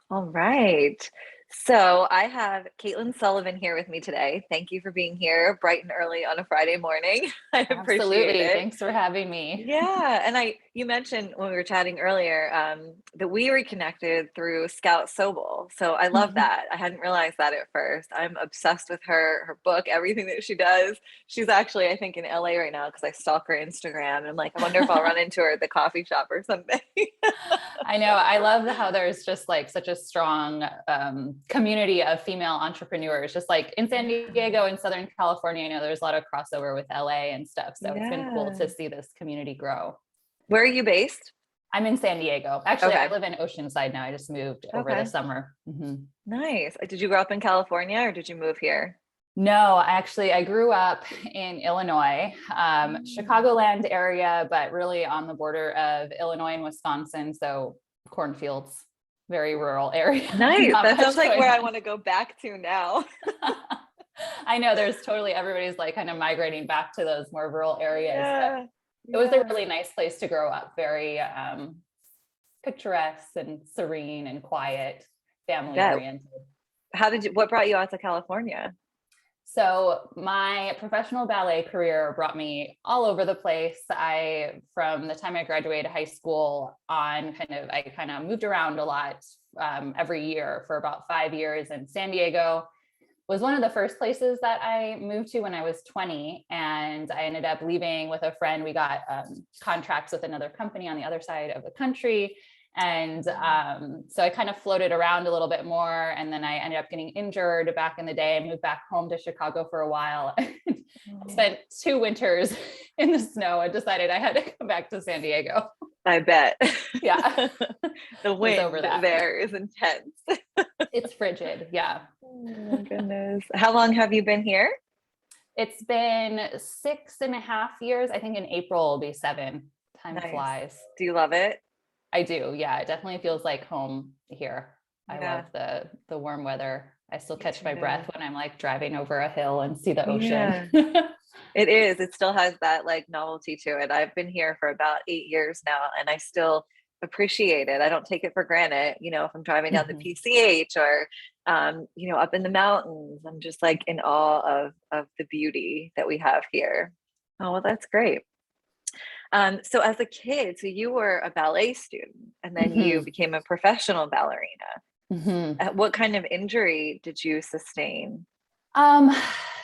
All right. So I have Caitlin Sullivan here with me today. Thank you for being here bright and early on a Friday morning. I appreciate Absolutely. it. Thanks for having me. Yeah, and you mentioned when we were chatting earlier, that we reconnected through Scout Sobel. So I love that. I hadn't realized that at first. I'm obsessed with her book, everything that she does. She's actually, I think, in LA right now because I stalk her Instagram. And I'm like, I wonder if I'll run into her at the coffee shop or something. I know. I love how there's just like such a strong community of female entrepreneurs, just like in San Diego and Southern California. I know there's a lot of crossover with LA and stuff. So it's been cool Yeah. to see this community grow. Where are you based? I'm in San Diego. Actually, I Okay. live in Oceanside now. I just moved over the Okay. summer. Nice. Did you grow up in California or did you move here? No, actually, I grew up in Illinois, Mm. Chicagoland area, but really on the border of Illinois and Wisconsin. So cornfields, very rural area, Nice. not That sounds much like going where I on. want to go back to now. I know there's totally everybody's like kind of migrating back to those more rural areas, but Yeah. it was a Yeah. really nice place to grow up, very picturesque and serene and quiet, I family bet. oriented. What brought you out to California? So my professional ballet career brought me all over the place. From the time I graduated high school on, I kind of moved around a lot every year for about 5 years. And San Diego was one of the first places that I moved to when I was 20. And I ended up leaving with a friend. We got contracts with another company on the other side of the country. And so I kind of floated around a little bit more. And then I ended up getting injured back in the day. I moved back home to Chicago for a while. I Oh, spent 2 winters in the snow and decided I had to come back to San Diego. I bet. Yeah, The was over wind that. there is intense. It's frigid. Yeah. Oh my goodness. How long have you been here? It's been 6.5 years. I think in April will be 7. Time Nice. flies. Do you love it? I do. Yeah, it definitely feels like home here. I love Yeah, the warm weather. I still me catch my breath too. when I'm like driving over a hill and see the ocean. Yeah. It is. It still has that like novelty to it. I've been here for about 8 years now, and I still appreciate it. I don't take it for granted. If I'm driving down the Mhm. PCH or, up in the mountains, I'm just like in awe of the beauty that we have here. Oh, well, that's great. So as a kid, so you were a ballet student, and then you Mhm. became a professional ballerina. Mhm. What kind of injury did you sustain? Um,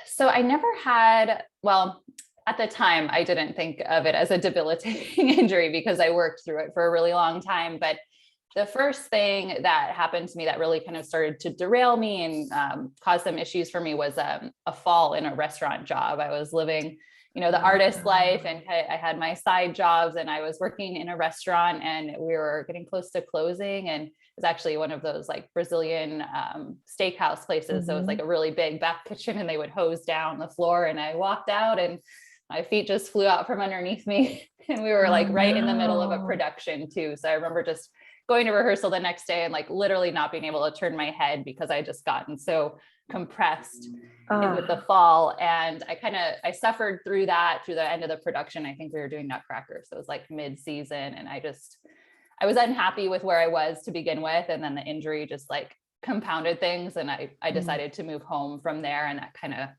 so I never had, well, at the time, I didn't think of it as a debilitating injury because I worked through it for a really long time. But the first thing that happened to me that really kind of started to derail me and cause some issues for me was a fall in a restaurant job. I was living, the artist life, and I had my side jobs, and I was working in a restaurant, and we were getting close to closing, and was actually one of those like Brazilian steakhouse places. So it was like Mhm. a really big back kitchen, and they would hose down the floor. And I walked out, and my feet just flew out from underneath me. And we were Oh like right in the middle of a no. production too. So I remember just going to rehearsal the next day and like literally not being able to turn my head because I just gotten so compressed with the Oh, fall. And I suffered through that through the end of the production. I think we were doing Nutcracker. So it was like mid-season, and I was unhappy with where I was to begin with. And then the injury just like compounded things. And I mm, decided to move home from there. And that kind of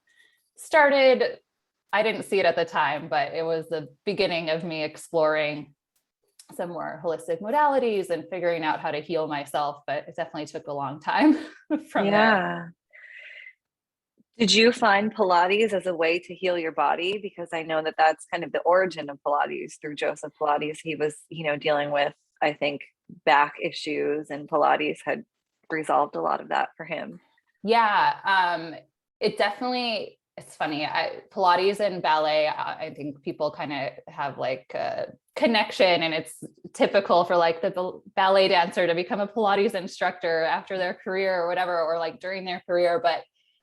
started, I didn't see it at the time, but it was the beginning of me exploring some more holistic modalities and figuring out how to heal myself. But it definitely took a long time from there. yeah. Did you find Pilates as a way to heal your body? Because I know that that's kind of the origin of Pilates through Joseph Pilates. He was, dealing with, I think, back issues, and Pilates had resolved a lot of that for him. Yeah, it definitely, it's funny. Pilates and ballet, I think people kind of have like a connection, and it's typical for like the ballet dancer to become a Pilates instructor after their career or whatever, or like during their career. But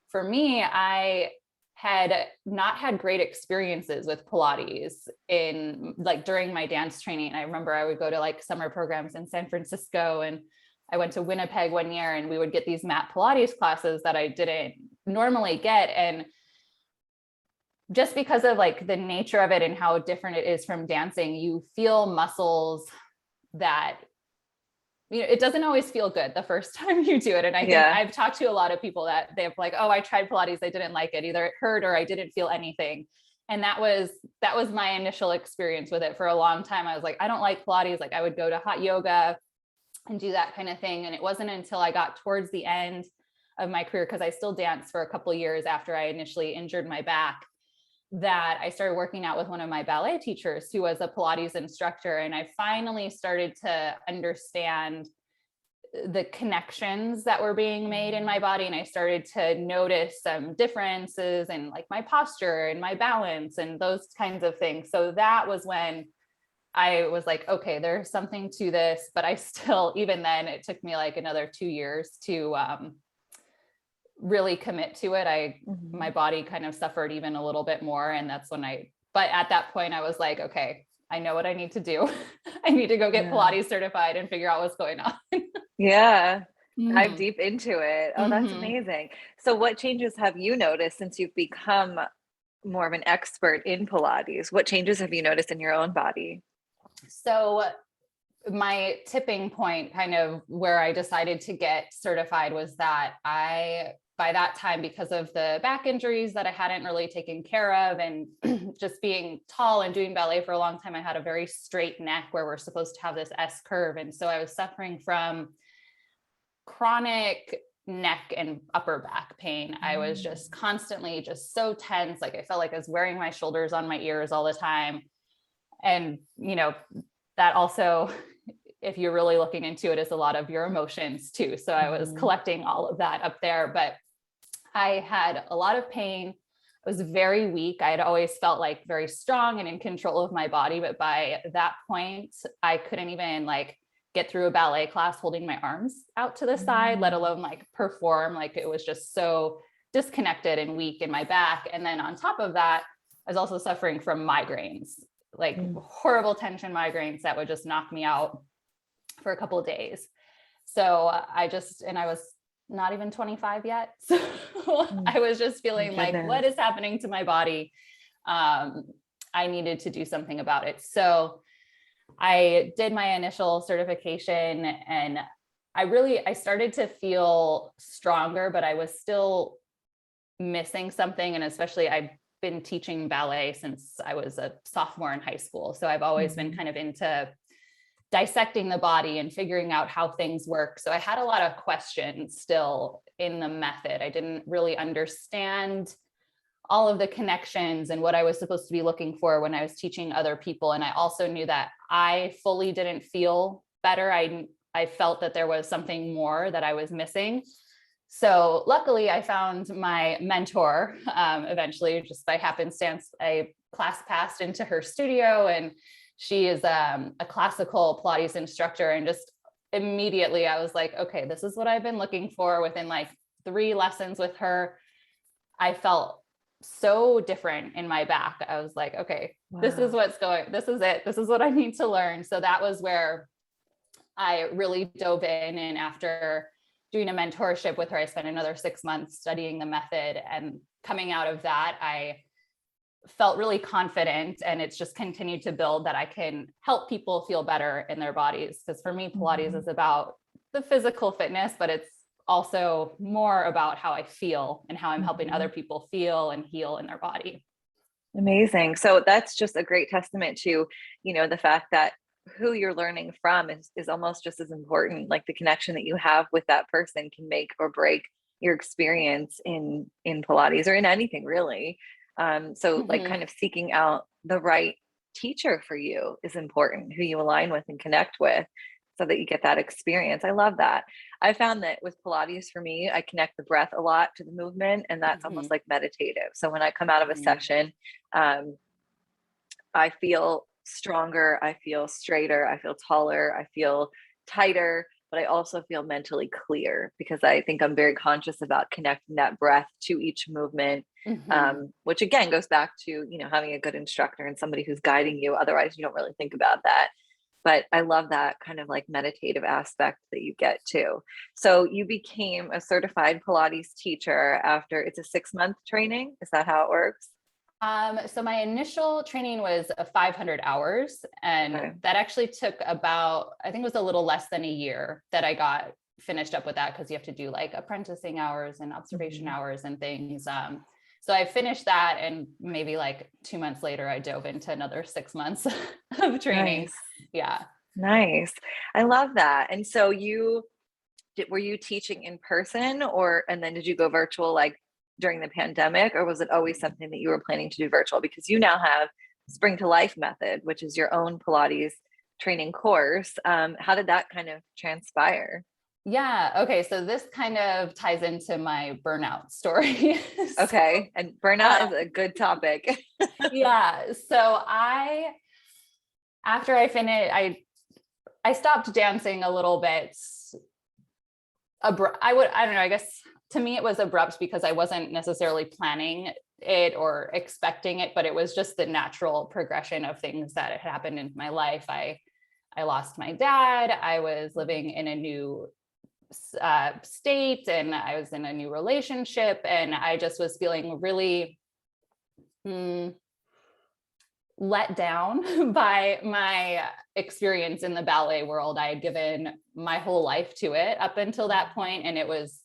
for me, I had not had great experiences with Pilates in like during my dance training. I remember I would go to like summer programs in San Francisco, and I went to Winnipeg one year, and we would get these mat Pilates classes that I didn't normally get. And just because of like the nature of it and how different it is from dancing, you feel muscles that it doesn't always feel good the first time you do it. And I think Yeah. I've talked to a lot of people that they've like, oh, I tried Pilates, I didn't like it. Either it hurt or I didn't feel anything. And that was my initial experience with it for a long time. I was like, I don't like Pilates. Like I would go to hot yoga and do that kind of thing. And it wasn't until I got towards the end of my career, because I still danced for a couple of years after I initially injured my back, that I started working out with one of my ballet teachers who was a Pilates instructor. And I finally started to understand the connections that were being made in my body. And I started to notice some differences in like my posture and my balance and those kinds of things. So that was when I was like, okay, there's something to this, but I still, even then it took me like another 2 years to really commit to it. My body kind of suffered even a little bit more. And that's when but at that point I was like, okay, I know what I need to do. I need to go get Pilates certified and figure out what's going on. Yeah. Dive Mhm. deep into it. Oh, that's Mhm. amazing. So what changes have you noticed since you've become more of an expert in Pilates? What changes have you noticed in your own body? So my tipping point, kind of where I decided to get certified, was that by that time, because of the back injuries that I hadn't really taken care of, and just being tall and doing ballet for a long time, I had a very straight neck where we're supposed to have this S curve. And so I was suffering from chronic neck and upper back pain. I was just constantly just so tense. Like I felt like I was wearing my shoulders on my ears all the time. And, that also, if you're really looking into it, is a lot of your emotions too. So I was Mhm. collecting all of that up there, but I had a lot of pain. I was very weak. I had always felt like very strong and in control of my body. But by that point, I couldn't even like get through a ballet class holding my arms out to the side, let Mm. alone like perform. Like it was just so disconnected and weak in my back. And then on top of that, I was also suffering from migraines, like Mm. horrible tension migraines that would just knock me out for a couple of days. So I was not even 25 yet. So Mm. I was just My feeling like, what goodness. is happening to my body? Um, I needed to do something about it. So I did my initial certification, and I started to feel stronger, but I was still missing something. And especially I've been teaching ballet since I was a sophomore in high school. So I've always been Mhm. kind of into dissecting the body and figuring out how things work. So I had a lot of questions still in the method. I didn't really understand all of the connections and what I was supposed to be looking for when I was teaching other people. And I also knew that I fully didn't feel better. I felt that there was something more that I was missing. So luckily I found my mentor eventually, just by happenstance. I class passed into her studio, and she is a classical Pilates instructor. And just immediately I was like, okay, this is what I've been looking for. Within like 3 lessons with her, I felt so different in my back. I was like, okay, this is Wow. this is it. This is what I need to learn. So that was where I really dove in. And after doing a mentorship with her, I spent another 6 months studying the method. And coming out of that, I felt really confident, and it's just continued to build, that I can help people feel better in their bodies. Because for me, Pilates Mhm. is about the physical fitness, but it's also more about how I feel and how I'm helping other Mhm. people feel and heal in their body. Amazing. So that's just a great testament to, the fact that who you're learning from is almost just as important. Like the connection that you have with that person can make or break your experience in Pilates or in anything really. So like Mhm. kind of seeking out the right teacher for you is important, who you align with and connect with so that you get that experience. I love that. I found that with Pilates for me, I connect the breath a lot to the movement, and that's almost Mhm. like meditative. So when I come out of a Mhm. session, um, I feel stronger, I feel straighter, I feel taller, I feel tighter, but I also feel mentally clear because I think I'm very conscious about connecting that breath to each movement. Mhm. Which again goes back to having a good instructor and somebody who's guiding you. Otherwise, you don't really think about that. But I love that kind of like meditative aspect that you get to. So you became a certified Pilates teacher after it's a 6-month training. Is that how it works? So my initial training was 500 hours, and Okay. that actually took about, I think it was a little less than a year that I got finished up with that, because you have to do like apprenticing hours and observation Mhm. hours and things. So I finished that, and maybe like 2 months later, I dove into another 6 months of training. Nice. Yeah. Nice. I love that. And so were you teaching in person, or and then did you go virtual like during the pandemic, or was it always something that you were planning to do virtual? Because you now have Spring to Life method, which is your own Pilates training course. How did that kind of transpire? Yeah. Okay. So this kind of ties into my burnout story. So, Okay. And burnout uh, is a good topic. yeah. So after I finished, I stopped dancing a little bit. I don't know, I guess to me it was abrupt because I wasn't necessarily planning it or expecting it, but it was just the natural progression of things that had happened in my life. I lost my dad. I was living in a new state, and I was in a new relationship, and I just was feeling really mm, let down by my experience in the ballet world. I had given my whole life to it up until that point, and it was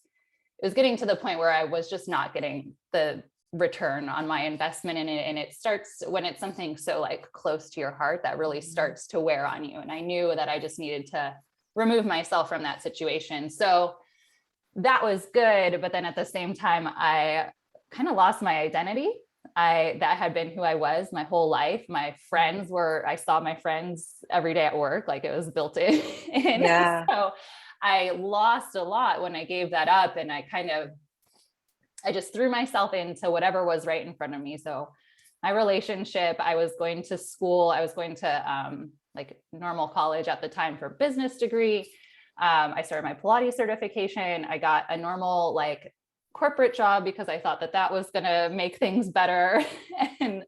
getting to the point where I was just not getting the return on my investment in it. And it starts when it's something so like close to your heart, that really Mhm. starts to wear on you. And I knew that I just needed to remove myself from that situation. So that was good. But then at the same time, I kind of lost my identity. That had been who I was my whole life. I saw my friends every day at work, like it was built in. Yeah. So I lost a lot when I gave that up, and I just threw myself into whatever was right in front of me. So my relationship, I was going to school, I was going to like normal college at the time for business degree. I started my Pilates certification. I got a normal like corporate job because I thought that that was going to make things better. and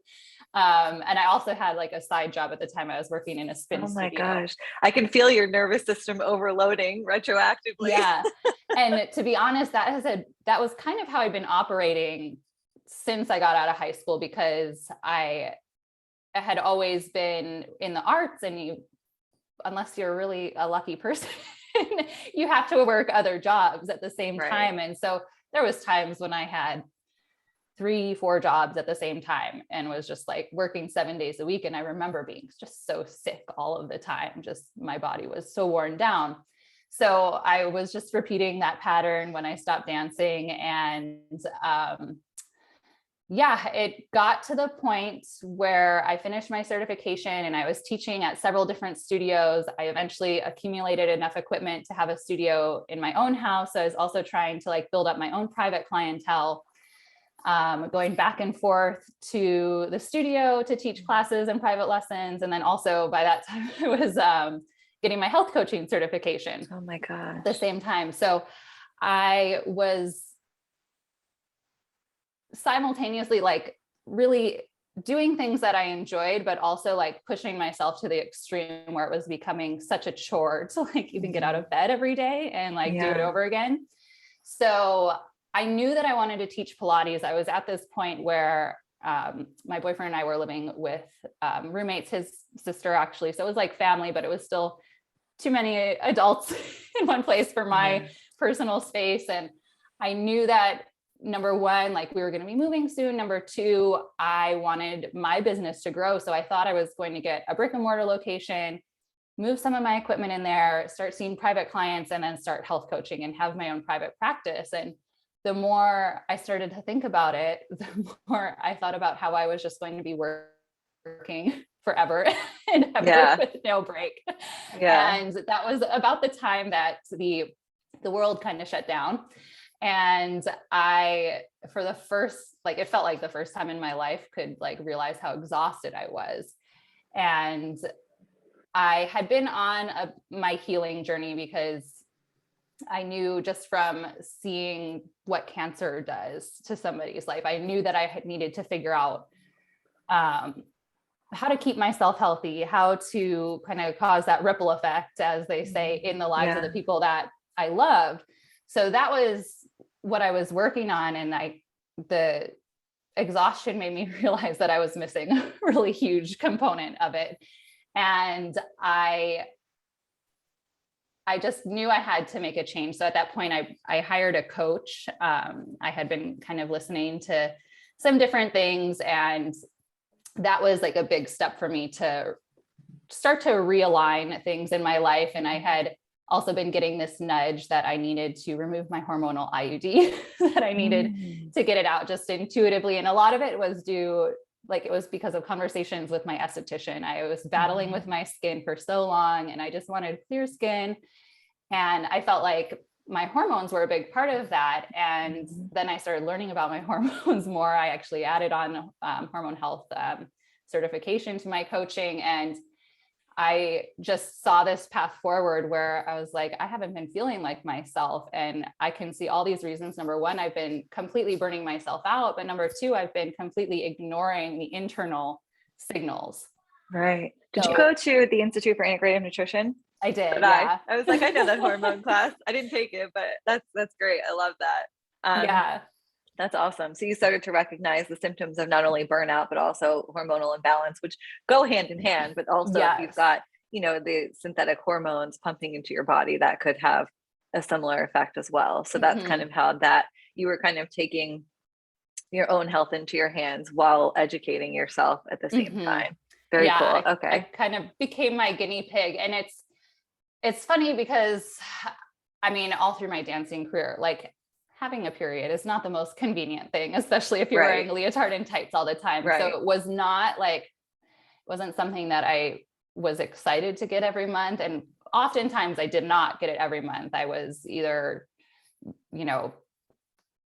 and I also had like a side job at the time. I was working in a spin Oh my studio. gosh. I can feel your nervous system overloading retroactively. Yeah. And to be honest, that was kind of how I've been operating since I got out of high school, because I had always been in the arts, and unless you're really a lucky person, you have to work other jobs at the same Right. time. And so there was times when I had 3, 4 jobs at the same time and was just like working 7 days a week. And I remember being just so sick all of the time. Just my body was so worn down. So I was just repeating that pattern when I stopped dancing. And yeah, it got to the point where I finished my certification and I was teaching at several different studios. I eventually accumulated enough equipment to have a studio in my own house. So I was also trying to like build up my own private clientele, going back and forth to the studio to teach classes and private lessons. And then also by that time, I was getting my health coaching certification Oh my at the gosh. same time. So I was simultaneously like really doing things that I enjoyed, but also like pushing myself to the extreme where it was becoming such a chore to like even get out Mhm. of bed every day and like do it Yeah. over again. So I knew that I wanted to teach Pilates. I was at this point where my boyfriend and I were living with roommates, his sister actually. So it was like family, but it was still too many adults in one place for Yeah. my personal space. And I knew that number one, like we were going to be moving soon. Number two, I wanted my business to grow. So I thought I was going to get a brick and mortar location, move some of my equipment in there, start seeing private clients, and then start health coaching and have my own private practice. And the more I started to think about it, the more I thought about how I was just going to be working forever and ever Yeah. with no break. Yeah. And that was about the time that the world kind of shut down. And I, for the first, like, it felt like the first time in my life could like realize how exhausted I was. And I had been on my healing journey because I knew just from seeing what cancer does to somebody's life, I knew that I had needed to figure out um, how to keep myself healthy, how to kind of cause that ripple effect, as they say, Mhm. in the lives of the Yeah. people that I loved. So that was what I was working on. And the exhaustion made me realize that I was missing a really huge component of it. And I just knew I had to make a change. So at that point, I hired a coach. I had been kind of listening to some different things, and that was like a big step for me to start to realign things in my life. And I had also been getting this nudge that I needed to remove my hormonal IUD, that I needed to get it out just intuitively. And a lot of it was it was because of conversations with my esthetician. I was battling with my skin for so long, and I just wanted clear skin. And I felt like my hormones were a big part of that. And then I started learning about my hormones more. I actually added on hormone health certification to my coaching. And I just saw this path forward where I was like, I haven't been feeling like myself. And I can see all these reasons. Number one, I've been completely burning myself out. But number two, I've been completely ignoring the internal signals. Right. Did you go to the Institute for Integrative Nutrition? I did. Yeah. I was like, I know that hormone class. I didn't take it, but that's great. I love that. Yeah. That's awesome. So you started to recognize the symptoms of not only burnout, but also hormonal imbalance, which go hand in hand, but also if you've got, the synthetic hormones pumping into your body, that could have a similar effect as well. So that's kind of how that you were kind of taking your own health into your hands while educating yourself at the same time. Very cool. Okay. I kind of became my guinea pig. And it's funny because I mean, all through my dancing career, like having a period is not the most convenient thing, especially if you're wearing a leotard and tights all the time. So it was not like, it wasn't something that I was excited to get every month. And oftentimes I did not get it every month. I was either,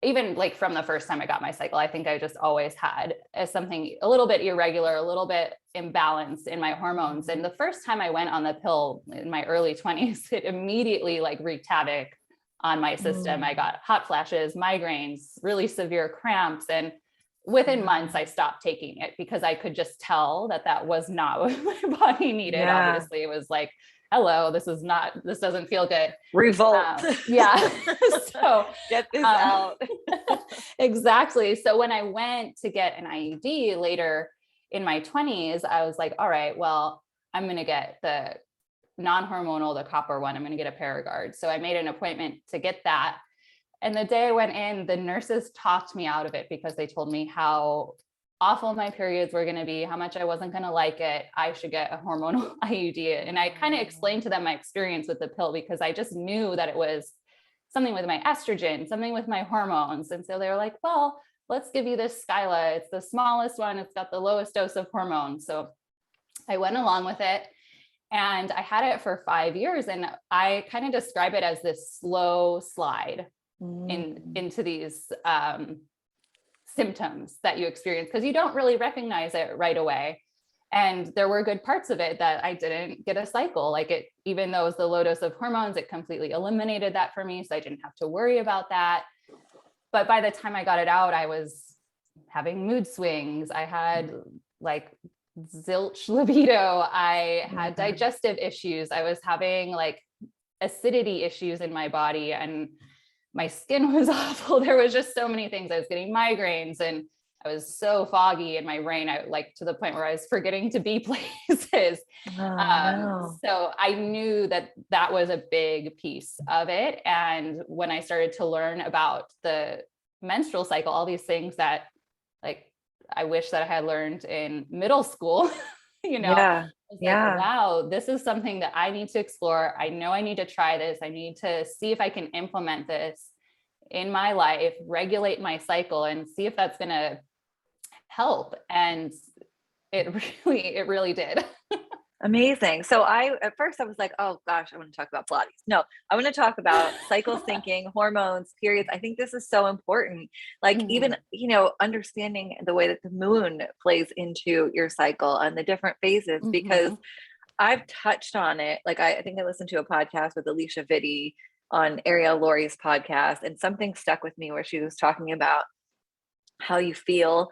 even like from the first time I got my cycle, I think I just always had something a little bit irregular, a little bit imbalanced in my hormones. And the first time I went on the pill in my early 20s, it immediately like wreaked havoc on my system. I got hot flashes, migraines, really severe cramps. And within months, I stopped taking it because I could just tell that was not what my body needed. Obviously, it was like, hello, this doesn't feel good. Revolt. So get this out. Exactly. So when I went to get an IUD later in my 20s, I was like, all right, well, I'm going to get the non-hormonal, the copper one. I'm going to get a Paragard. So I made an appointment to get that. And the day I went in, the nurses talked me out of it because they told me how awful my periods were going to be, how much I wasn't going to like it. I should get a hormonal IUD. And I kind of explained to them my experience with the pill because I just knew that it was something with my estrogen, something with my hormones. And so they were like, well, let's give you this Skyla. It's the smallest one. It's got the lowest dose of hormones. So I went along with it and I had it for 5 years. And I kind of describe it as this slow slide into these symptoms that you experience because you don't really recognize it right away. And there were good parts of it that I didn't get a cycle. Like it, even though it was the low dose of hormones, it completely eliminated that for me. So I didn't have to worry about that. But by the time I got it out, I was having mood swings. I had like zilch libido. I had digestive issues. I was having like acidity issues in my body and my skin was awful. There was just so many things. I was getting migraines and I was so foggy in my brain. I like to the point where I was forgetting to be places. So I knew that was a big piece of it. And when I started to learn about the menstrual cycle, all these things that like, I wish that I had learned in middle school, I was like, wow, this is something that I need to explore. I know I need to try this. I need to see if I can implement this in my life, regulate my cycle and see if that's going to help. And it really did. Amazing. So at first I was like, oh gosh, I want to talk about Pilates. No, I want to talk about cycle syncing, hormones, periods. I think this is so important. Like even, understanding the way that the moon plays into your cycle and the different phases, because I've touched on it. Like I think I listened to a podcast with Alicia Vitti on Ariel Laurie's podcast, and something stuck with me where she was talking about how you feel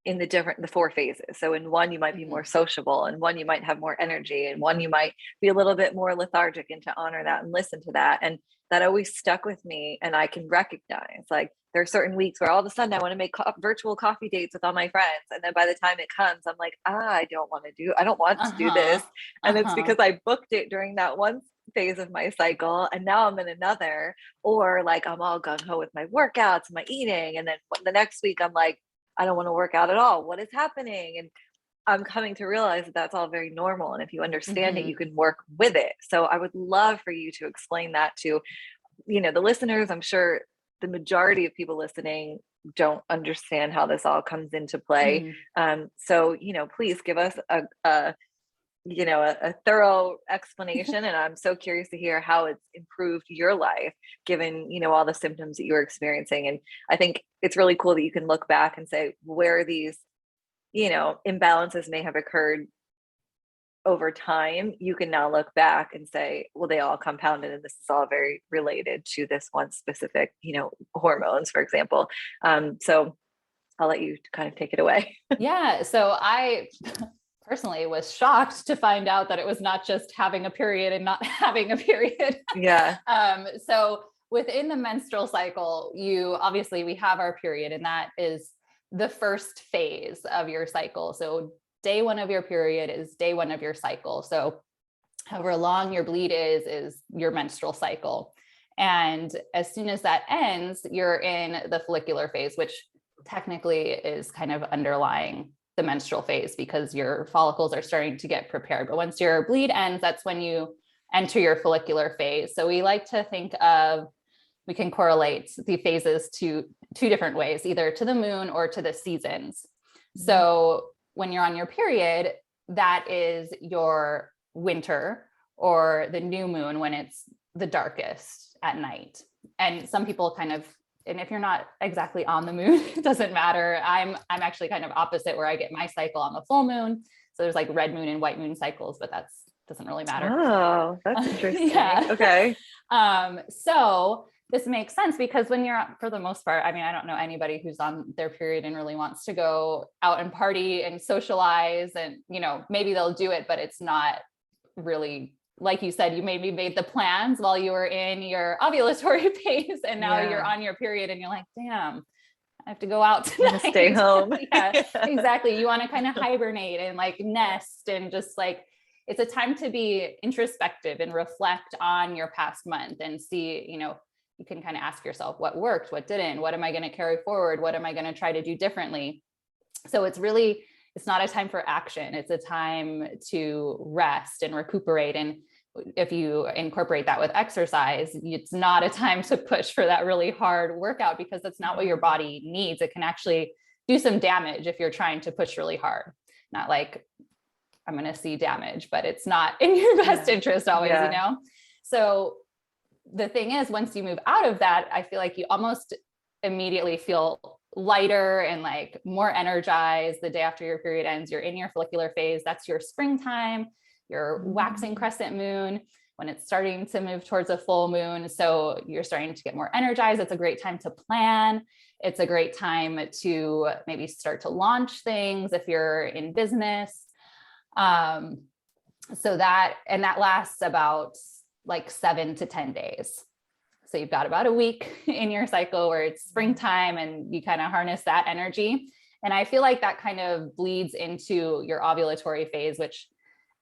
in the 4 phases. So in one, you might be more sociable, and one, you might have more energy, and one, you might be a little bit more lethargic, and to honor that and listen to that. And that always stuck with me. And I can recognize like there are certain weeks where all of a sudden I want to make virtual coffee dates with all my friends. And then by the time it comes, I'm like, I don't want to do Uh-huh. this. And it's Uh-huh. because I booked it during that one phase of my cycle. And now I'm in another, or like I'm all gung ho with my workouts, my eating. And then the next week I'm like, I don't want to work out at all. What is happening? And I'm coming to realize that that's all very normal. And if you understand it, Mm-hmm. you can work with it. So I would love for you to explain that to, the listeners. I'm sure the majority of people listening don't understand how this all comes into play. Mm-hmm. So, please give us a thorough explanation. And I'm so curious to hear how it's improved your life, given, all the symptoms that you're experiencing. And I think it's really cool that you can look back and say where these, imbalances may have occurred over time. You can now look back and say, well, they all compounded and this is all very related to this one specific, hormones, for example. So I'll let you kind of take it away. Yeah. So I personally was shocked to find out that it was not just having a period and not having a period. Yeah. So within the menstrual cycle, we have our period, and that is the first phase of your cycle. So day one of your period is day one of your cycle. So however long your bleed is your menstrual cycle. And as soon as that ends, you're in the follicular phase, which technically is kind of underlying the menstrual phase because your follicles are starting to get prepared. But once your bleed ends, that's when you enter your follicular phase. So we can correlate the phases to two different ways, either to the moon or to the seasons. Mm-hmm. So when you're on your period, that is your winter, or the new moon when it's the darkest at night. And some people and if you're not exactly on the moon, it doesn't matter. I'm actually kind of opposite, where I get my cycle on the full moon. So there's like red moon and white moon cycles, but doesn't really matter. Oh, that's interesting. Yeah. Okay. So this makes sense because when you're, for the most part, I mean, I don't know anybody who's on their period and really wants to go out and party and socialize, and, maybe they'll do it, but it's not really, like you said, you maybe made the plans while you were in your ovulatory phase, and now you're on your period and you're like, damn, I have to go out tonight. Stay home. Yeah, exactly. You want to kind of hibernate and like nest, and just like, it's a time to be introspective and reflect on your past month and see, you can kind of ask yourself what worked, what didn't, what am I going to carry forward? What am I going to try to do differently? So it's not a time for action. It's a time to rest and recuperate. And if you incorporate that with exercise, it's not a time to push for that really hard workout, because that's not what your body needs. It can actually do some damage if you're trying to push really hard. Not like I'm going to see damage, but it's not in your best interest always, So the thing is, once you move out of that, I feel like you almost immediately feel lighter and like more energized. The day after your period ends, you're in your follicular phase. That's your springtime, your waxing crescent moon, when it's starting to move towards a full moon. So you're starting to get more energized. It's a great time to plan. It's a great time to maybe start to launch things if you're in business. So that lasts about like 7 to 10 days. So you've got about a week in your cycle where it's springtime and you kind of harness that energy. And I feel like that kind of bleeds into your ovulatory phase, which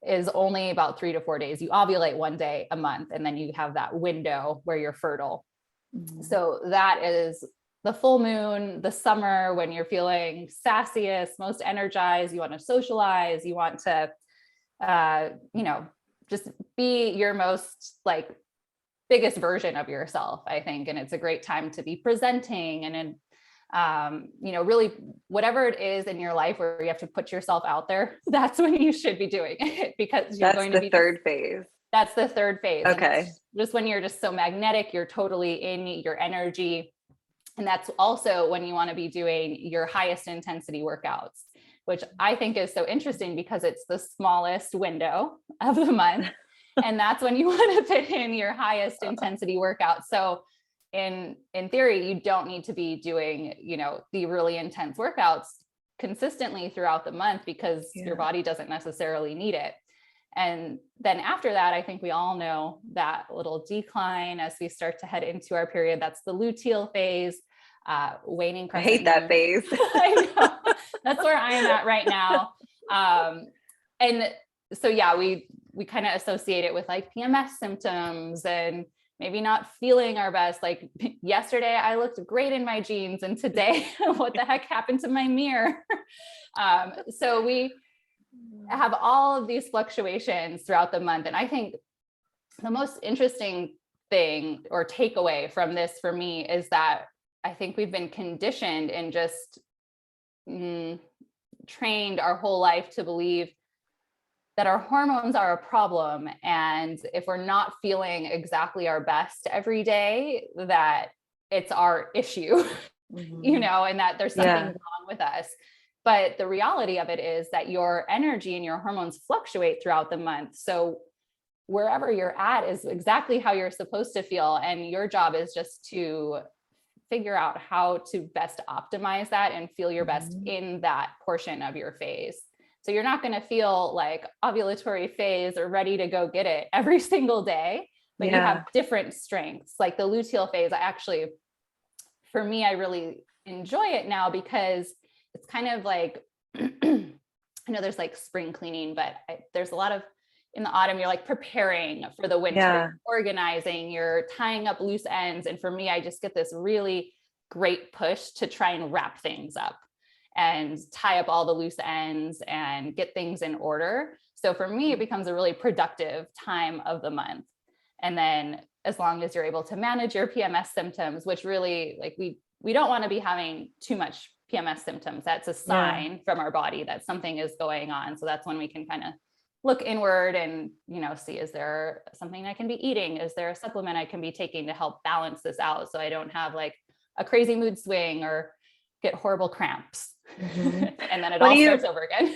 is only about 3 to 4 days. You ovulate one day a month, and then you have that window where you're fertile. Mm-hmm. So that is the full moon, the summer, when you're feeling sassiest, most energized, you want to socialize, you want to, just be your most like biggest version of yourself, I think. And it's a great time to be presenting and, really whatever it is in your life where you have to put yourself out there, that's when you should be doing it, because you're going to be third phase. That's the third phase. Okay. Just when you're just so magnetic, you're totally in your energy. And that's also when you want to be doing your highest intensity workouts, which I think is so interesting because it's the smallest window of the month. And that's when you want to fit in your highest intensity workout. So in theory, you don't need to be doing, the really intense workouts consistently throughout the month, because your body doesn't necessarily need it. And then after that, I think we all know that little decline as we start to head into our period. That's the luteal phase. waning I crescent hate that moon. phase. I know. That's where I am at right now. And so, yeah, we kind of associate it with like PMS symptoms and maybe not feeling our best. Like yesterday I looked great in my jeans, and today what the heck happened to my mirror? So we have all of these fluctuations throughout the month. And I think the most interesting thing or takeaway from this for me is that I think we've been conditioned and just trained our whole life to believe that our hormones are a problem. And if we're not feeling exactly our best every day, that it's our issue, you know, and that there's something wrong with us. But the reality of it is that your energy and your hormones fluctuate throughout the month. So wherever you're at is exactly how you're supposed to feel. And your job is just to figure out how to best optimize that and feel your best in that portion of your phase. So you're not going to feel like ovulatory phase or ready to go get it every single day, but you have different strengths. Like the luteal phase, for me, I really enjoy it now because it's kind of like, I know there's like spring cleaning, but there's a lot of, in the autumn, you're like preparing for the winter, organizing, you're tying up loose ends. And for me, I just get this really great push to try and wrap things up and tie up all the loose ends and get things in order. So for me, it becomes a really productive time of the month. And then as long as you're able to manage your PMS symptoms, which really, like, we don't want to be having too much PMS symptoms. That's a sign from our body that something is going on. So that's when we can kind of look inward and, you know, see, is there something I can be eating? Is there a supplement I can be taking to help balance this out so I don't have like a crazy mood swing or get horrible cramps? And then it all starts over again.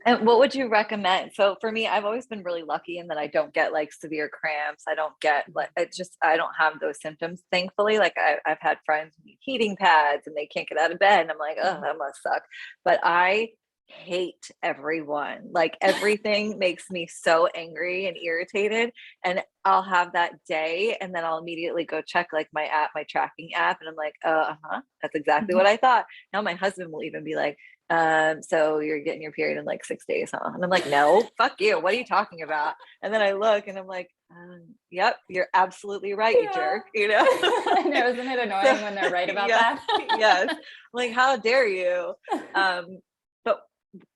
And what would you recommend? So for me, I've always been really lucky in that I don't get like severe cramps. I don't get like, I don't have those symptoms, thankfully. Like I've had friends who need heating pads and they can't get out of bed. And I'm like, oh, that must suck. But I hate everyone. Like everything makes me so angry and irritated. And I'll have that day and then I'll immediately go check like my tracking app. And I'm like, that's exactly what I thought. Now my husband will even be like, so you're getting your period in like 6 days, huh? And I'm like, no, fuck you. What are you talking about? And then I look and I'm like, yep, you're absolutely right, you jerk. You know? I know, isn't it annoying when they're right about that? Yes. Like, how dare you? But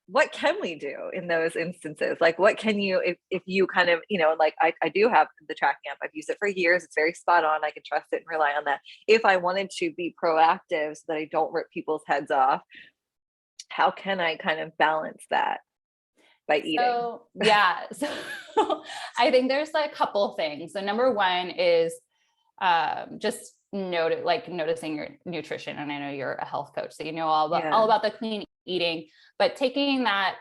what can we do in those instances? Like, what can you, if you kind of, you know, like I do have the tracking app. I've used it for years. It's very spot on. I can trust it and rely on that. If I wanted to be proactive so that I don't rip people's heads off, how can I kind of balance that by eating? So I think there's a couple things. So number one is just noticing your nutrition. And I know you're a health coach, so you know all about the clean eating, but taking that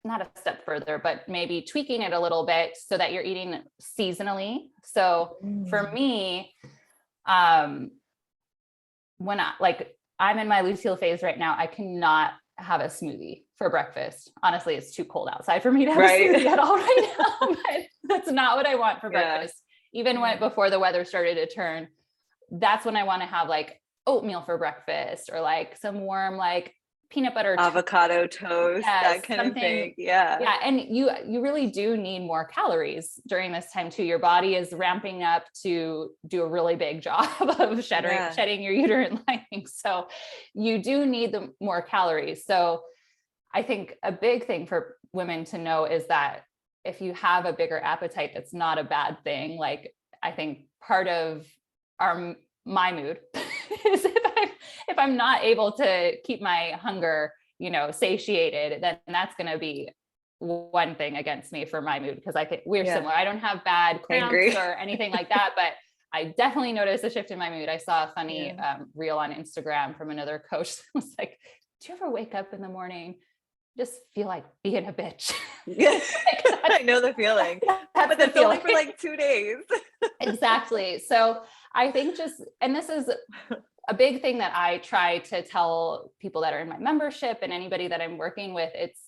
not a step further, but maybe tweaking it a little bit so that you're eating seasonally. So for me, when I'm in my luteal phase right now, I cannot have a smoothie for breakfast. Honestly, it's too cold outside for me to have a smoothie at all right now, but that's not what I want for breakfast. Even before the weather started to turn, that's when I want to have like oatmeal for breakfast or like some warm, like peanut butter, avocado toast, that kind of thing. Yeah. And you really do need more calories during this time too. Your body is ramping up to do a really big job of shedding your uterine lining. So you do need the more calories. So I think a big thing for women to know is that if you have a bigger appetite, that's not a bad thing. Like, I think part of my mood is if I'm not able to keep my hunger, you know, satiated, then that's going to be one thing against me for my mood, because I think we're similar. I don't have bad cramps or anything like that, but I definitely noticed a shift in my mood. I saw a funny reel on Instagram from another coach that was like, do you ever wake up in the morning, just feel like being a bitch? I know the feeling, but that's only for like 2 days. Exactly. So I think and this is a big thing that I try to tell people that are in my membership and anybody that I'm working with, it's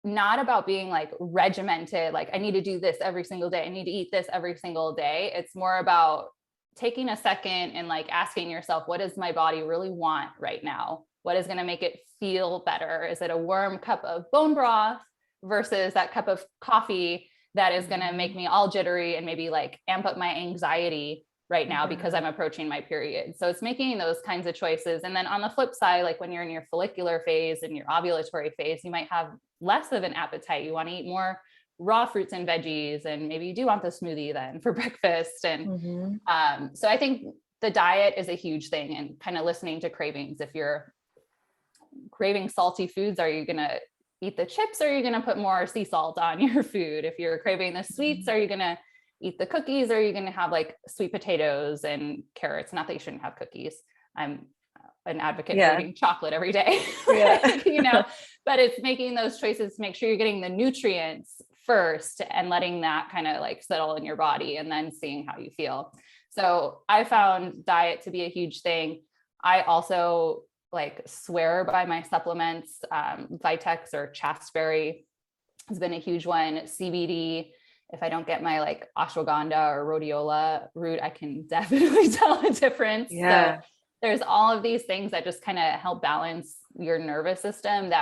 not about being like regimented, like I need to do this every single day, I need to eat this every single day. It's more about taking a second and like asking yourself, what does my body really want right now? What is going to make it feel better? Is it a warm cup of bone broth versus that cup of coffee that is going to make me all jittery and maybe like amp up my anxiety right now because I'm approaching my period? So it's making those kinds of choices. And then on the flip side, like when you're in your follicular phase and your ovulatory phase, you might have less of an appetite. You want to eat more raw fruits and veggies, and maybe you do want the smoothie then for breakfast. And so I think the diet is a huge thing, and kind of listening to cravings. If you're craving salty foods, are you going to eat the chips, or are you going to put more sea salt on your food? If you're craving the sweets, are you going to eat the cookies, or are you going to have like sweet potatoes and carrots? Not that you shouldn't have cookies. I'm an advocate for eating chocolate every day, you know, but it's making those choices to make sure you're getting the nutrients first and letting that kind of like settle in your body and then seeing how you feel. So I found diet to be a huge thing. I also like swear by my supplements. Vitex or Chasteberry has been a huge one. CBD. If I don't get my like ashwagandha or rhodiola root, I can definitely tell a difference. So there's all of these things that just kind of help balance your nervous system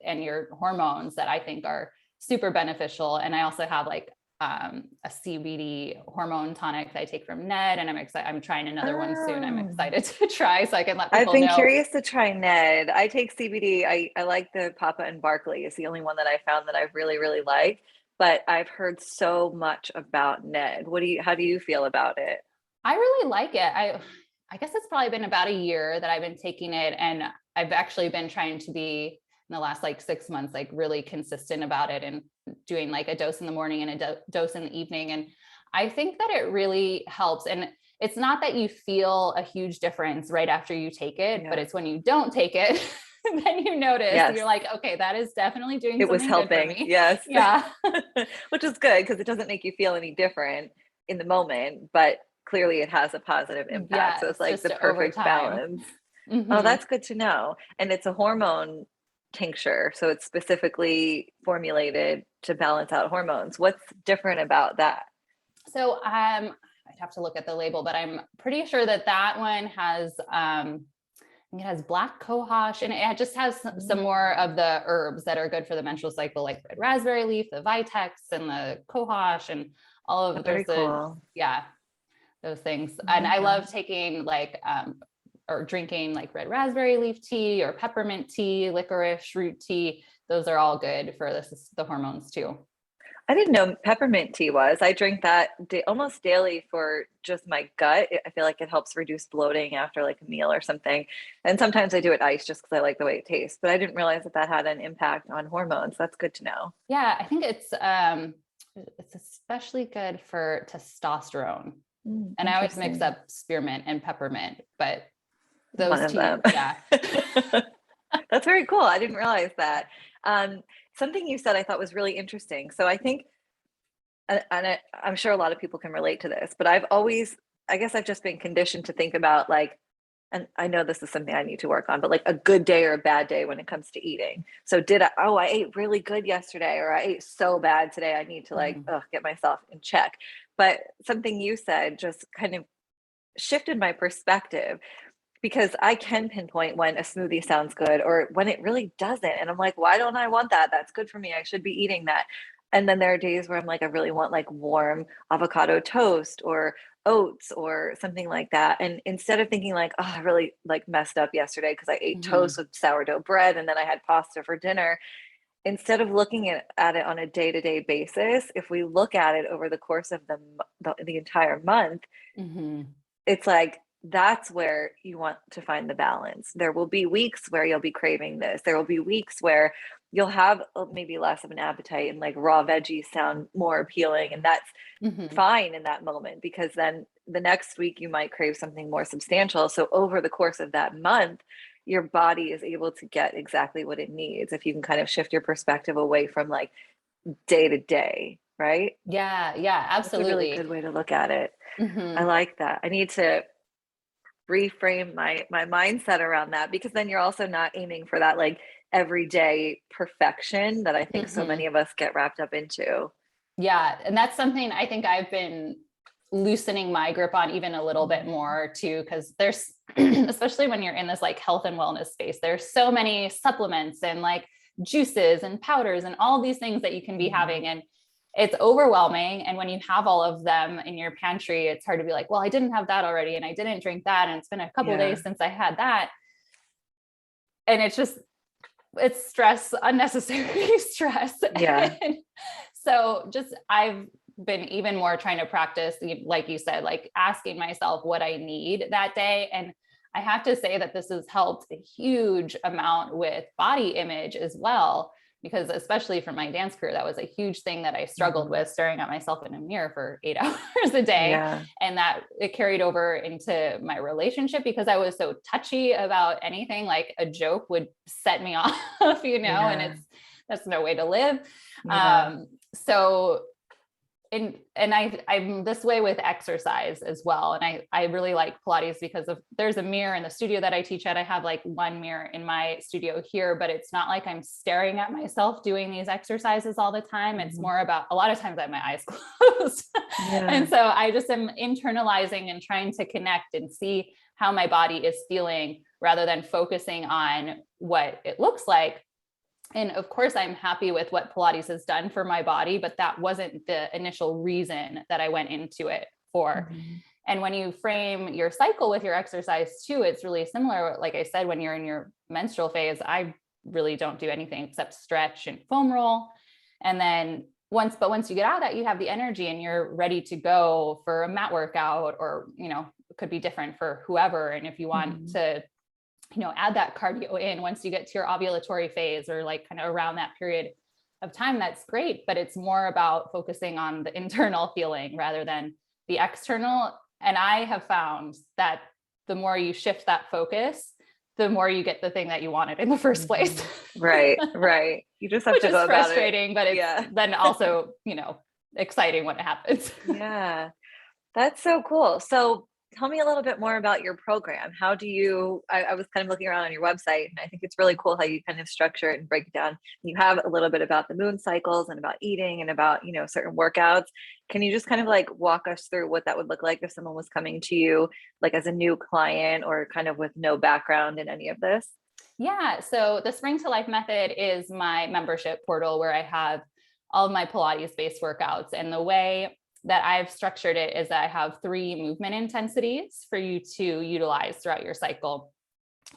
and your hormones that I think are super beneficial. And I also have like a CBD hormone tonic that I take from Ned, and I'm excited. I'm trying another one soon. I'm excited to try, so I can let people know. I've been curious to try Ned. I take CBD. I like the Papa and Barkley. It's the only one that I found that I've really, really liked. But I've heard so much about Ned. How do you feel about it? I really like it. I guess it's probably been about a year that I've been taking it, and I've actually been trying to be in the last like 6 months, like really consistent about it and doing like a dose in the morning and a dose in the evening. And I think that it really helps. And it's not that you feel a huge difference right after you take it, but it's when you don't take it, then you notice you're like, okay, that is definitely doing something good for me. Yes. Yeah. Which is good because it doesn't make you feel any different in the moment, but clearly it has a positive impact. So it's like the perfect balance. Oh, that's good to know. And it's a hormone tincture. So it's specifically formulated to balance out hormones. What's different about that? So I'd have to look at the label, but I'm pretty sure that one has, it has black cohosh, and it just has some more of the herbs that are good for the menstrual cycle, like red raspberry leaf, the vitex, and the cohosh, and all of those. Cool. Yeah, those things. And I love taking like, or drinking like red raspberry leaf tea or peppermint tea, licorice root tea. Those are all good for the hormones too. I didn't know peppermint tea was. I drink that almost daily for just my gut. I feel like it helps reduce bloating after like a meal or something. And sometimes I do it iced just because I like the way it tastes. But I didn't realize that had an impact on hormones. That's good to know. Yeah, I think it's especially good for testosterone. And I always mix up spearmint and peppermint, but those two, yeah. That's very cool. I didn't realize that. Something you said I thought was really interesting. So I think, and I'm sure a lot of people can relate to this, but I guess I've just been conditioned to think about like, and I know this is something I need to work on, but like a good day or a bad day when it comes to eating. So I ate really good yesterday, or I ate so bad today. I need to get myself in check. But something you said just kind of shifted my perspective, because I can pinpoint when a smoothie sounds good or when it really doesn't. And I'm like, why don't I want that? That's good for me. I should be eating that. And then there are days where I'm like, I really want like warm avocado toast or oats or something like that. And instead of thinking like, oh, I really like messed up yesterday because I ate toast with sourdough bread and then I had pasta for dinner, instead of looking at it on a day-to-day basis, if we look at it over the course of the entire month, it's like, that's where you want to find the balance. There will be weeks where you'll be craving this. There will be weeks where you'll have maybe less of an appetite and like raw veggies sound more appealing. And that's fine in that moment, because then the next week you might crave something more substantial. So over the course of that month, your body is able to get exactly what it needs if you can kind of shift your perspective away from like day to day, right? Yeah, absolutely. That's a really good way to look at it. I like that. I need to reframe my mindset around that, because then you're also not aiming for that like everyday perfection that I think so many of us get wrapped up into. Yeah. And that's something I think I've been loosening my grip on even a little bit more too, because there's, especially when you're in this like health and wellness space, there's so many supplements and like juices and powders and all these things that you can be having. And it's overwhelming. And when you have all of them in your pantry, it's hard to be like, well, I didn't have that already. And I didn't drink that. And it's been a couple of days since I had that. And it's just, it's stress, unnecessary stress. Yeah. So just, I've been even more trying to practice, like you said, like asking myself what I need that day. And I have to say that this has helped a huge amount with body image as well, because especially for my dance career, that was a huge thing that I struggled with, staring at myself in a mirror for 8 hours a day. Yeah. And that it carried over into my relationship because I was so touchy about anything. Like a joke would set me off, and that's no way to live. So I'm this way with exercise as well. And I really like Pilates because there's a mirror in the studio that I teach at. I have like one mirror in my studio here, but it's not like I'm staring at myself doing these exercises all the time. It's more about, a lot of times I have my eyes closed. And so I just am internalizing and trying to connect and see how my body is feeling rather than focusing on what it looks like. And of course, I'm happy with what Pilates has done for my body, but that wasn't the initial reason that I went into it for. And when you frame your cycle with your exercise too, it's really similar. Like I said, when you're in your menstrual phase, I really don't do anything except stretch and foam roll. And then once you get out of that, you have the energy and you're ready to go for a mat workout, or, it could be different for whoever. And if you want to add that cardio in once you get to your ovulatory phase, or like kind of around that period of time, that's great. But it's more about focusing on the internal feeling rather than the external. And I have found that the more you shift that focus, the more you get the thing that you wanted in the first place. Right. You just have to go about it. Which is frustrating, but it's then also, exciting when it happens. Yeah. That's so cool. So tell me a little bit more about your program. How do you, I was kind of looking around on your website, and I think it's really cool how you kind of structure it and break it down. You have a little bit about the moon cycles and about eating and about, certain workouts. Can you just kind of like walk us through what that would look like if someone was coming to you like as a new client or kind of with no background in any of this? Yeah. So the Spring to Life method is my membership portal where I have all of my Pilates based workouts. And the way that I've structured it is that I have 3 movement intensities for you to utilize throughout your cycle.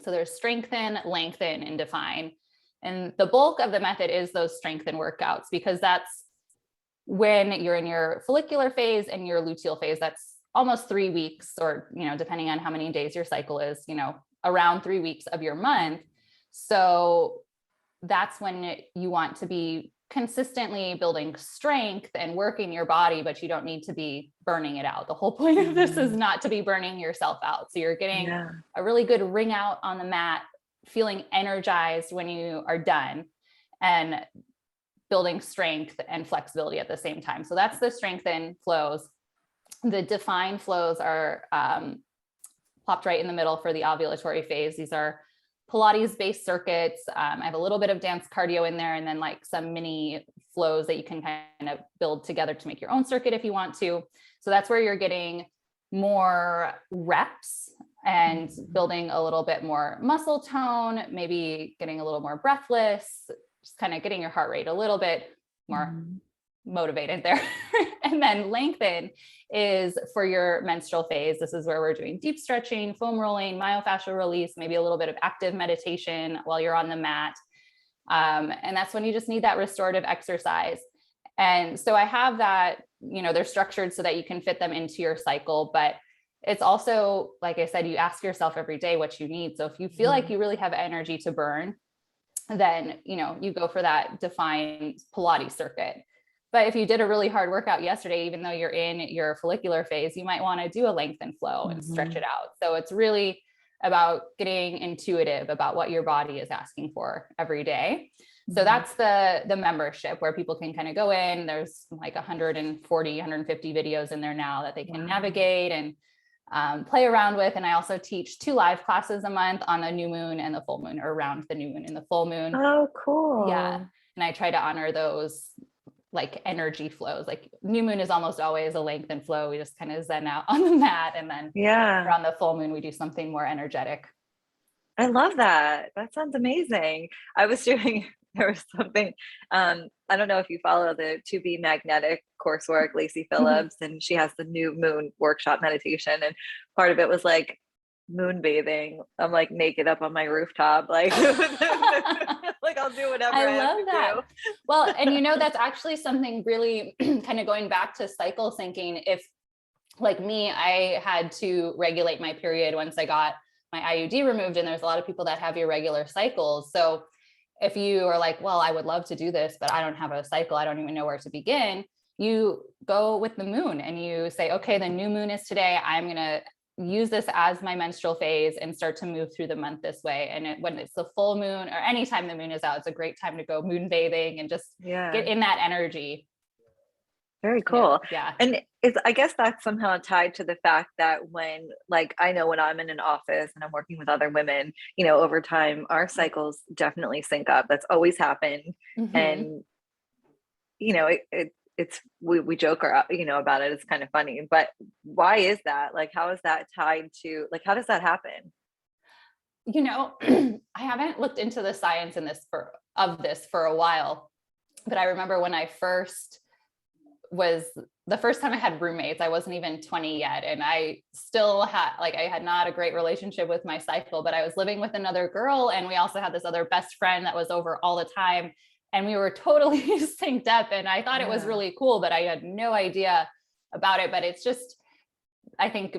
So there's strengthen, lengthen, and define. And the bulk of the method is those strengthen workouts, because that's when you're in your follicular phase and your luteal phase. That's almost 3 weeks, or, depending on how many days your cycle is, around 3 weeks of your month. So that's when you want to be consistently building strength and working your body, but you don't need to be burning it out. The whole point of this is not to be burning yourself out. So you're getting a really good ring out on the mat, feeling energized when you are done, and building strength and flexibility at the same time. So that's the strengthen flows. The define flows are plopped right in the middle for the ovulatory phase. These are Pilates based circuits. I have a little bit of dance cardio in there, and then like some mini flows that you can kind of build together to make your own circuit if you want to. So that's where you're getting more reps and building a little bit more muscle tone, maybe getting a little more breathless, just kind of getting your heart rate a little bit more motivated there. And then lengthen is for your menstrual phase. This is where we're doing deep stretching, foam rolling, myofascial release, maybe a little bit of active meditation while you're on the mat. And that's when you just need that restorative exercise. And so I have that, they're structured so that you can fit them into your cycle, but it's also, like I said, you ask yourself every day what you need. So if you feel like you really have energy to burn, then, you go for that defined Pilates circuit. But if you did a really hard workout yesterday, even though you're in your follicular phase, you might want to do a lengthen flow and stretch it out. So it's really about getting intuitive about what your body is asking for every day. So that's the membership where people can kind of go in. There's like 140, 150 videos in there now that they can navigate and play around with. And I also teach 2 live classes a month on the new moon and the full moon, or around the new moon and the full moon. Oh, cool. Yeah. And I try to honor those like energy flows. Like new moon is almost always a lengthened flow. We just kind of zen out on the mat, and then Yeah. around the full moon, we do something more energetic. I love that. That sounds amazing. I was doing there was something, I don't know if you follow the To Be Magnetic coursework, Lacey Mhm. Phillips, and she has the new moon workshop meditation. And part of it was like moon bathing. I'm like naked up on my rooftop, like like I'll do whatever I I have love to that. do. Well, and that's actually something really kind of going back to cycle syncing. If like me, I had to regulate my period once I got my IUD removed, and there's a lot of people that have irregular cycles. So if you are like, well, I would love to do this, but I don't have a cycle, I don't even know where to begin, you go with the moon and you say, okay, the new moon is today. I'm going to use this as my menstrual phase and start to move through the month this way. And when it's the full moon or anytime the moon is out, it's a great time to go moon bathing and just Yeah. get in that energy. Very Yeah. cool. Yeah. And it's, I guess that's somehow tied to the fact that when, like, I know when I'm in an office and I'm working with other women, over time, our cycles definitely sync up. That's always happened. Mm-hmm. And, it's, we joke or, about it. It's kind of funny, but why is that? Like, how is that tied to, like, how does that happen? I haven't looked into the science of this for a while, but I remember when I first was the first time I had roommates, I wasn't even 20 yet. And I still I had not a great relationship with my cycle, but I was living with another girl. And we also had this other best friend that was over all the time. And we were totally synced up. And I thought it was Yeah. really cool, but I had no idea about it. But it's just, I think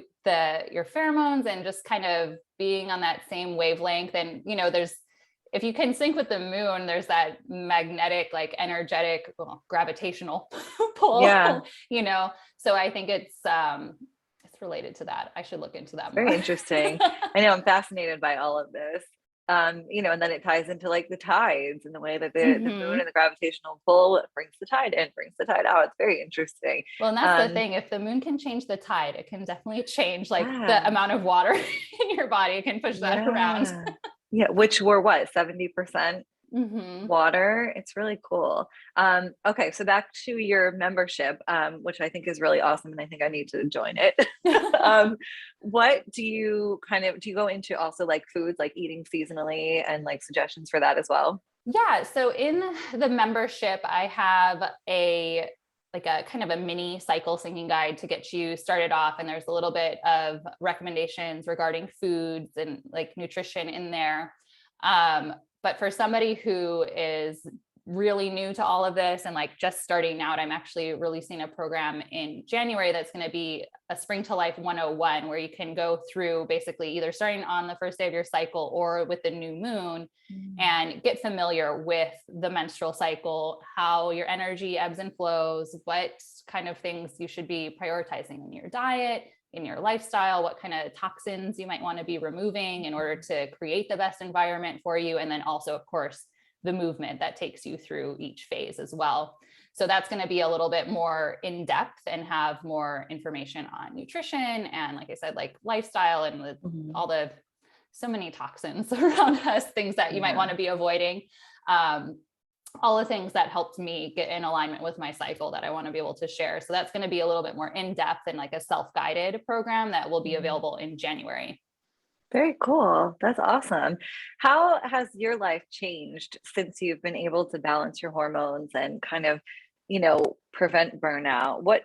your pheromones and just kind of being on that same wavelength. And, if you can sync with the moon, there's that magnetic, like energetic, well, gravitational Yeah. pull, So I think it's related to that. I should look into that more. Very interesting. I know I'm fascinated by all of this. And then it ties into like the tides and the way that the moon Hmm. and the gravitational pull brings the tide in, brings the tide out. It's very interesting. Well, and that's the Um, thing. If the moon can change the tide, it can definitely change like the yeah, amount of water in your body. It can push that around. yeah, yeah. Which were what, 70% Hmm. water? It's really cool. Okay, so back to your membership, which I think is really awesome, and I think I need to join it. What do you go into also like foods, like eating seasonally and like suggestions for that as well? Yeah. So in the membership, I have a kind of a mini cycle syncing guide to get you started off. And there's a little bit of recommendations regarding foods and like nutrition in there. But for somebody who is really new to all of this and like just starting out, I'm actually releasing a program in January that's going to be a Spring to Life 101, where you can go through basically either starting on the first day of your cycle or with the new moon Mm. and get familiar with the menstrual cycle, how your energy ebbs and flows, what kind of things you should be prioritizing in your diet, in your lifestyle, what kind of toxins you might want to be removing in order to create the best environment for you. And then also, of course, the movement that takes you through each phase as well. So that's going to be a little bit more in depth and have more information on nutrition and, like I said, like lifestyle and Mhm. all the so many toxins around us, things that you might Yeah. want to be avoiding. Um, all the things that helped me get in alignment with my cycle that I want to be able to share. So that's going to be a little bit more in depth and like a self-guided program that will be Mhm. available in January. Very cool. That's awesome. How has your life changed since you've been able to balance your hormones and kind of, prevent burnout? What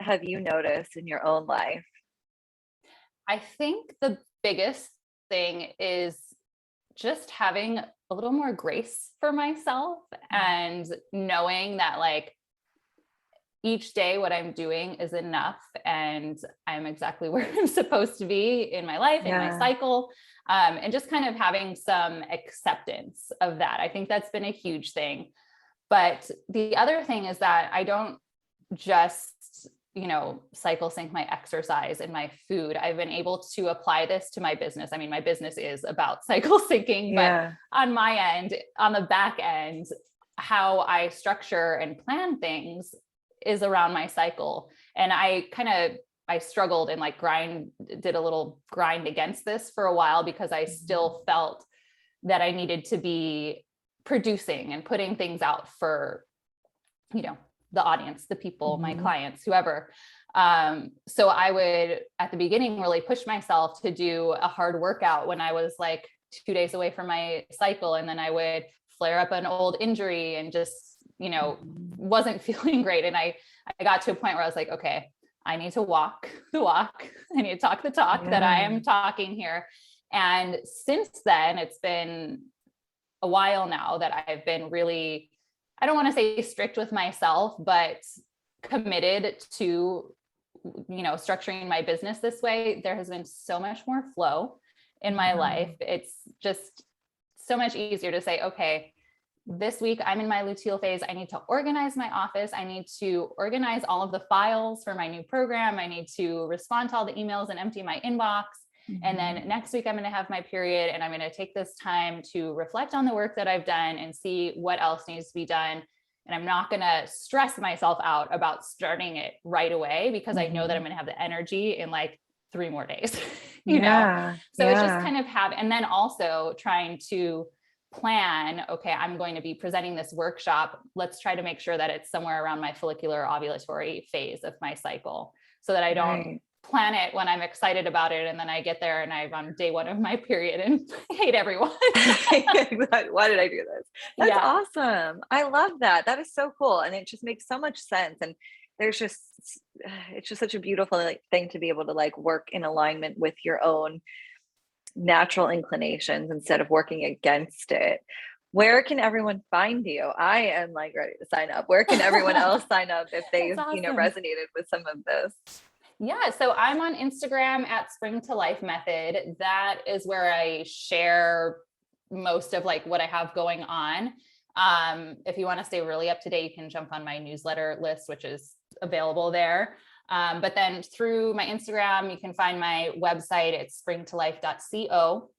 have you noticed in your own life? I think the biggest thing is just having a little more grace for myself Mm. and knowing that like each day what I'm doing is enough and I'm exactly where I'm supposed to be in my life, in my Yeah. cycle, and just kind of having some acceptance of that. I think that's been a huge thing. But the other thing is that I don't just, cycle sync my exercise and my food. I've been able to apply this to my business. I mean, my business is about cycle syncing, but Yeah. on my end, on the back end, how I structure and plan things is around my cycle. And I struggled and like did a little grind against this for a while because I Mhm. still felt that I needed to be producing and putting things out for, you know, the audience, the people, my Mhm. clients, whoever. So I would, at the beginning, really push myself to do a hard workout when I was like 2 days away from my cycle. And then I would flare up an old injury and just, wasn't feeling great. And I got to a point where I was like, okay, I need to walk the walk. I need to talk the talk that I Yeah. am talking here. And since then, it's been a while now that I've been really, I don't want to say strict with myself, but committed to, structuring my business this way. There has been so much more flow in my life. It's just so much easier to say, okay, this week I'm in my luteal phase. I need to organize my office. I need to organize all of the files for my new program. I need to respond to all the emails and empty my inbox. And then next week I'm going to have my period, and I'm going to take this time to reflect on the work that I've done and see what else needs to be done. And I'm not going to stress myself out about starting it right away, because I know that I'm going to have the energy in like 3 more days, So it's just kind of and then also trying to plan, okay, I'm going to be presenting this workshop. Let's try to make sure that it's somewhere around my follicular ovulatory phase of my cycle, so that I don't plan it when I'm excited about it. And then I get there and I'm on day 1 of my period and hate everyone. Why did I do this? That's awesome. I love that. That is so cool. And it just makes so much sense. And it's just such a beautiful thing to be able to like work in alignment with your own natural inclinations instead of working against it. Where can everyone find you? I am like ready to sign up. Where can everyone else sign up if they've, awesome. Resonated with some of this? Yeah. So I'm on Instagram at Spring to Life Method. That is where I share most of like what I have going on. If you want to stay really up to date, you can jump on my newsletter list, which is available there. But then through my Instagram, you can find my website. It's springtolife.co.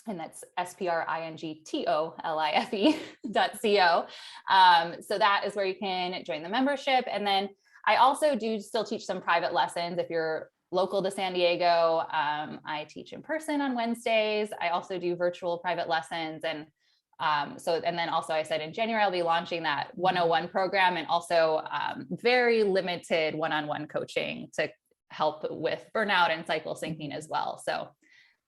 And that's springtolife.co. So that is where you can join the membership. And then I also do still teach some private lessons. If you're local to San Diego, I teach in person on Wednesdays. I also do virtual private lessons. And then also I said in January, I'll be launching that 101 program, and also very limited one-on-one coaching to help with burnout and cycle syncing as well. So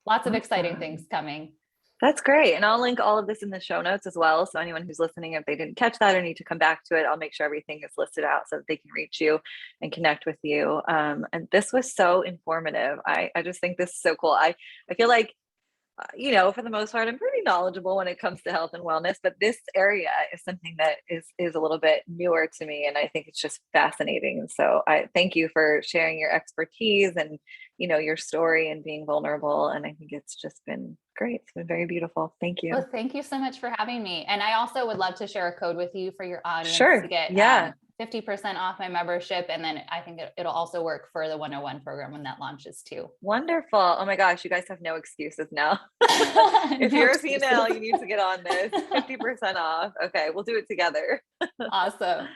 lots of exciting things coming. That's great. And I'll link all of this in the show notes as well. So anyone who's listening, if they didn't catch that or need to come back to it, I'll make sure everything is listed out so that they can reach you and connect with you. And this was so informative. I just think this is so cool. I feel like, for the most part, I'm pretty knowledgeable when it comes to health and wellness, but this area is something that is a little bit newer to me. And I think it's just fascinating. And so I thank you for sharing your expertise and, your story and being vulnerable. And I think it's just been great. It's been very beautiful. Thank you. Well, thank you so much for having me. And I also would love to share a code with you for your audience to get 50% off my membership. And then I think it'll also work for the 101 program when that launches too. Wonderful. Oh my gosh, you guys have no excuses now. If you're a female, you need to get on this. 50% off. Okay, we'll do it together. Awesome.